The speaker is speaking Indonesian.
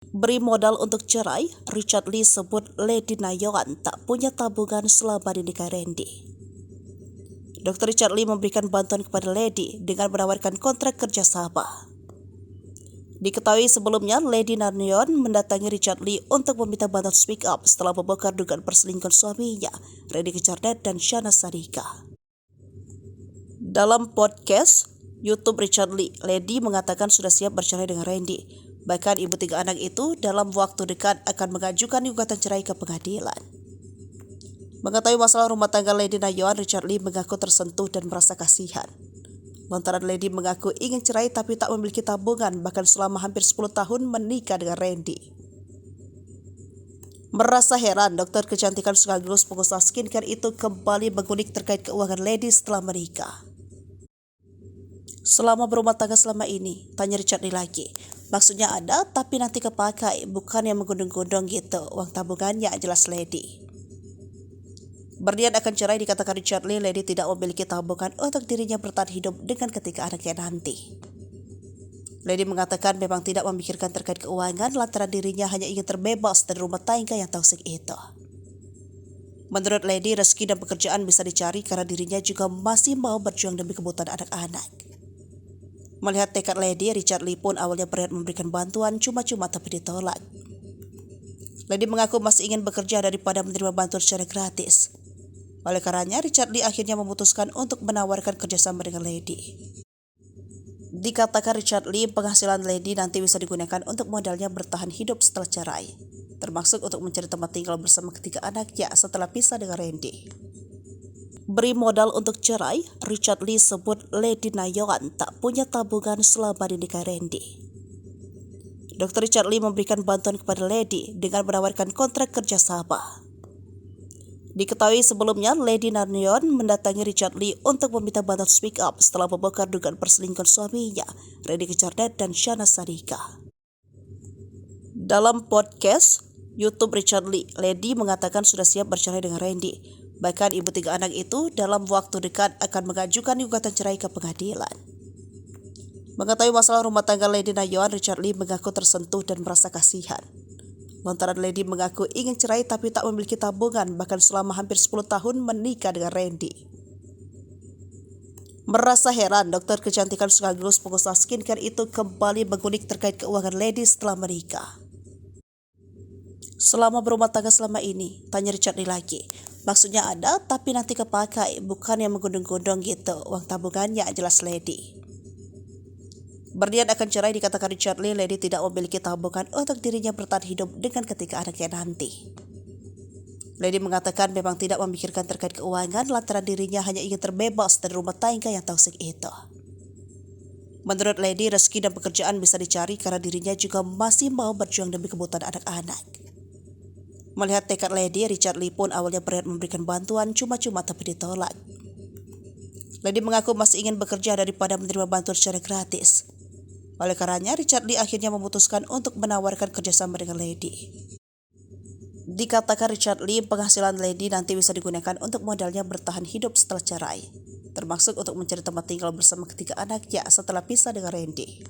Beri modal untuk cerai, Richard Lee sebut Lady Nayeon tak punya tabungan selama dinikahi Randy. Dr. Richard Lee memberikan bantuan kepada Lady dengan menawarkan kontrak kerjasama. Diketahui sebelumnya, Lady Nayeon mendatangi Richard Lee untuk meminta bantuan speak up setelah membongkar dugaan perselingkuhan suaminya, Randy Kejarnet dan Shana Sadika. Dalam podcast YouTube Richard Lee, Lady mengatakan sudah siap bercerai dengan Randy. Bahkan ibu 3 anak itu dalam waktu dekat akan mengajukan gugatan cerai ke pengadilan. Mengetahui masalah rumah tangga Lady Nayeon, Richard Lee mengaku tersentuh dan merasa kasihan. Lantaran Lady mengaku ingin cerai tapi tak memiliki tabungan bahkan selama hampir 10 tahun menikah dengan Randy. Merasa heran, dokter kecantikan sekaligus pengusaha skincare itu kembali mengulik terkait keuangan Lady setelah menikah. Selama berumah tangga selama ini, tanya Richard Lee lagi. Maksudnya ada tapi nanti kepakai, bukan yang menggundung-gundung gitu. Uang tabungannya jelas Lady. Berniat akan cerai dikatakan Richard Lee, Lady tidak memiliki tabungan untuk dirinya bertahan hidup dengan ketiga anaknya nanti. Lady mengatakan memang tidak memikirkan terkait keuangan lantaran dirinya hanya ingin terbebas dari rumah tangga yang toksik itu. Menurut Lady, rezeki dan pekerjaan bisa dicari karena dirinya juga masih mau berjuang demi kebutuhan anak-anak. Melihat tekad Lady, Richard Lee pun awalnya berniat memberikan bantuan cuma-cuma tapi ditolak. Lady mengaku masih ingin bekerja daripada menerima bantuan secara gratis. Oleh karenanya, Richard Lee akhirnya memutuskan untuk menawarkan kerjasama dengan Lady. Dikatakan Richard Lee, penghasilan Lady nanti bisa digunakan untuk modalnya bertahan hidup setelah cerai, termasuk untuk mencari tempat tinggal bersama ketiga anaknya setelah pisah dengan Randy. Beri modal untuk cerai, Richard Lee sebut Lady Nayeon tak punya tabungan selama dinikahi Randy. Dr. Richard Lee memberikan bantuan kepada Lady dengan menawarkan kontrak kerjasama. Diketahui sebelumnya, Lady Nayeon mendatangi Richard Lee untuk meminta bantuan speak up setelah membongkar dugaan perselingkuhan suaminya, Randy Kejarnet dan Shana Sadika. Dalam podcast YouTube Richard Lee, Lady mengatakan sudah siap bercerai dengan Randy. Bahkan ibu 3 anak itu dalam waktu dekat akan mengajukan gugatan cerai ke pengadilan. Mengetahui masalah rumah tangga Lady Nayeon, Richard Lee mengaku tersentuh dan merasa kasihan. Lantaran Lady mengaku ingin cerai tapi tak memiliki tabungan bahkan selama hampir 10 tahun menikah dengan Randy. Merasa heran, dokter kecantikan sekaligus pengusaha skincare itu kembali mengulik terkait keuangan Lady setelah menikah. Selama berumah tangga selama ini, tanya Richard Lee lagi. Maksudnya ada tapi nanti kepakai, bukan yang menggundung-gundung gitu. Uang tabungannya jelas Lady. Berniat akan cerai dikatakan Richard Lee, Lady tidak memiliki tabungan untuk dirinya bertahan hidup dengan ketiga anaknya nanti. Lady mengatakan memang tidak memikirkan terkait keuangan lantaran dirinya hanya ingin terbebas dari rumah tangga yang toksik itu. Menurut Lady, rezeki dan pekerjaan bisa dicari karena dirinya juga masih mau berjuang demi kebutuhan anak-anak. Melihat tekad Lady, Richard Lee pun awalnya berniat memberikan bantuan cuma-cuma tapi ditolak. Lady mengaku masih ingin bekerja daripada menerima bantuan secara gratis. Oleh karenanya, Richard Lee akhirnya memutuskan untuk menawarkan kerjasama dengan Lady. Dikatakan Richard Lee, penghasilan Lady nanti bisa digunakan untuk modalnya bertahan hidup setelah cerai, termasuk untuk mencari tempat tinggal bersama ketiga anaknya setelah pisah dengan Randy.